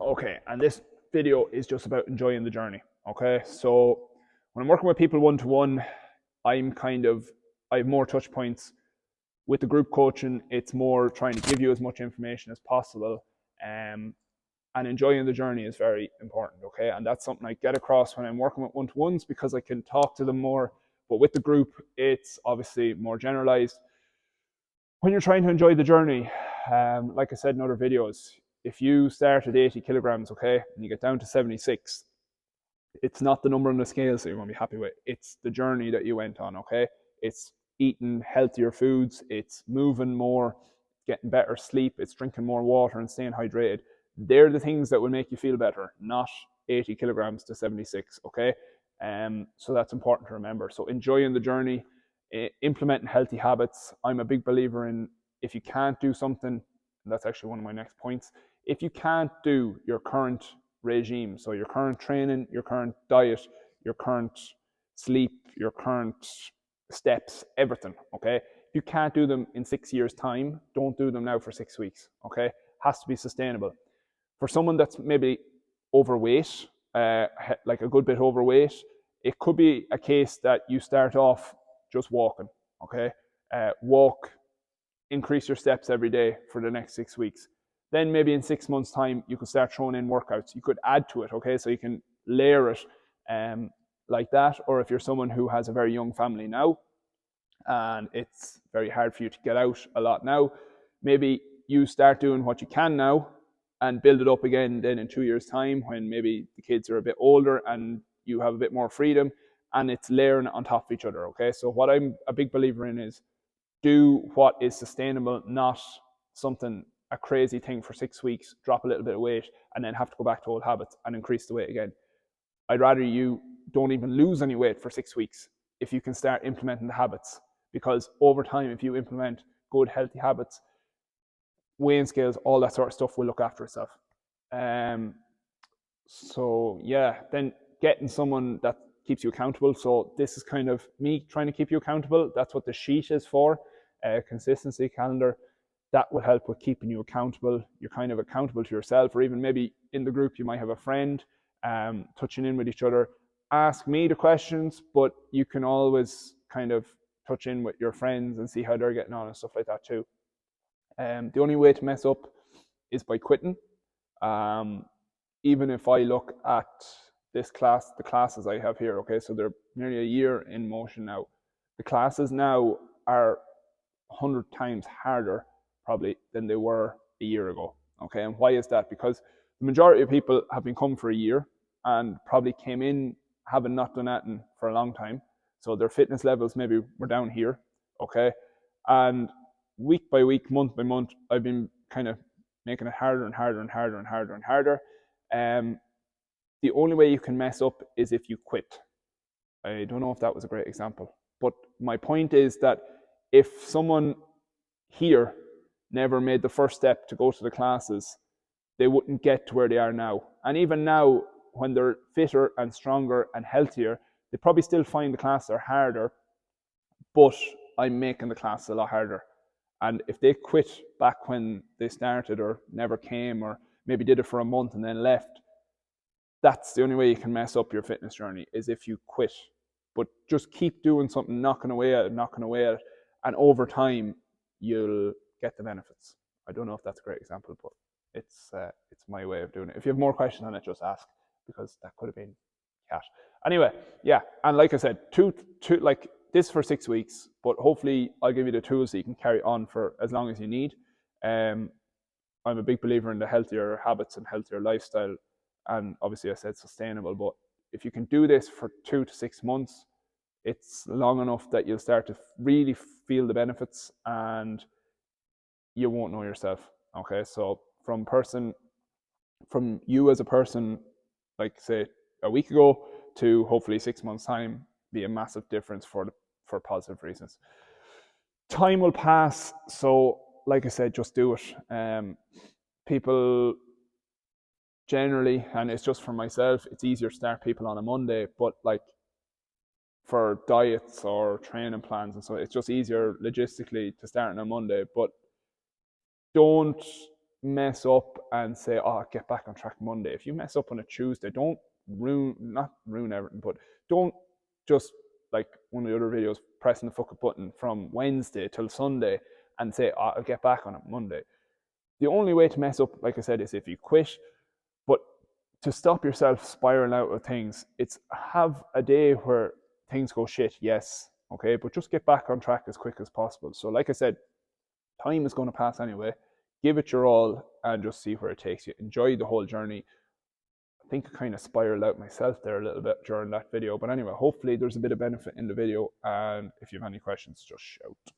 Okay, and this video is just about enjoying the journey. Okay, so when I'm working with people one to one, I'm kind of I have more touch points. With the group coaching, it's more trying to give you as much information as possible. Um, and enjoying the journey is very important. Okay, and that's something I get across when I'm working with one to ones because I can talk to them more. But with the group, it's obviously more generalized. When you're trying to enjoy the journey, like I said in other videos, if you start at 80 kilograms, okay, and you get down to 76, it's not the number on the scale that you're going to be happy with. It's the journey that you went on, okay? It's eating healthier foods, it's moving more, getting better sleep, it's drinking more water and staying hydrated. They're the things that will make you feel better, not 80 kilograms to 76, okay? So that's important to remember. So enjoying the journey, implementing healthy habits. I'm a big believer in if you can't do something, and that's actually one of my next points, if you can't do your current regime, so your current training, your current diet, your current sleep, your current steps, everything, okay? If you can't do them in 6 years' time, don't do them now for 6 weeks, okay? Has to be sustainable. For someone that's maybe overweight, like a good bit overweight, it could be a case that you start off just walking, okay? Walk, increase your steps every day for the next 6 weeks. Then maybe in 6 months' time, you could start throwing in workouts. You could add to it, okay? So you can layer it like that. Or if you're someone who has a very young family now and it's very hard for you to get out a lot now, maybe you start doing what you can now and build it up again then in 2 years' time when maybe the kids are a bit older and you have a bit more freedom and it's layering on top of each other, okay? So what I'm a big believer in is do what is sustainable, not something, a crazy thing for 6 weeks, drop a little bit of weight, and then have to go back to old habits and increase the weight again. I'd rather you don't even lose any weight for 6 weeks if you can start implementing the habits. Because over time, if you implement good, healthy habits, weighing scales, all that sort of stuff will look after itself. Um, so yeah, then getting someone that keeps you accountable. So this is kind of me trying to keep you accountable. That's what the sheet is for, a consistency calendar. That will help with keeping you accountable. You're kind of accountable to yourself, or even maybe in the group you might have a friend touching in with each other. Ask me the questions, but you can always kind of touch in with your friends and see how they're getting on and stuff like that too. The only way to mess up is by quitting. Um, Even if I look at this class, the classes I have here, okay, so they're nearly a year in motion now. The classes now are 100 times harder probably than they were a year ago, okay? And why is that? Because the majority of people have been coming for a year and probably came in having not done anything for a long time. So their fitness levels maybe were down here, okay? And week by week, month by month, I've been kind of making it harder and harder and harder and harder and harder. Um, the only way you can mess up is if you quit. I don't know if that was a great example, but my point is that if someone here never made the first step to go to the classes, they wouldn't get to where they are now. And even now, when they're fitter and stronger and healthier, they probably still find the classes are harder, but I'm making the classes a lot harder. And if they quit back when they started or never came or maybe did it for a month and then left, that's the only way you can mess up your fitness journey is if you quit. But just keep doing something, knocking away at it, knocking away at it, and over time you'll get the benefits. I don't know if that's a great example, but it's my way of doing it. If you have more questions on it, just ask because that could have been cat. Anyway, yeah, and like I said, two like this for 6 weeks, but hopefully I'll give you the tools so you can carry on for as long as you need. I'm a big believer in the healthier habits and healthier lifestyle, and obviously I said sustainable, but if you can do this for 2 to 6 months, it's long enough that you'll start to really feel the benefits and you won't know yourself. Okay, so from you as a person, like say a week ago to hopefully 6 months time, be a massive difference for positive reasons. Time will pass, so like I said, just do it. People generally, and it's just for myself, it's easier to start people on a Monday, but like for diets or training plans and so it's just easier logistically to start on a Monday. But don't mess up and say, oh, I'll get back on track Monday. If you mess up on a Tuesday, don't not ruin everything, but don't just, like one of the other videos, pressing the fucking button from Wednesday till Sunday and say, oh, I'll get back on it Monday. The only way to mess up, like I said, is if you quit. But to stop yourself spiraling out of things, it's have a day where things go shit, yes, okay, but just get back on track as quick as possible. So, like I said, time is going to pass anyway. Give it your all and just see where it takes you. Enjoy the whole journey. I think I kind of spiraled out myself there a little bit during that video. But anyway, hopefully there's a bit of benefit in the video. And if you have any questions, just shout.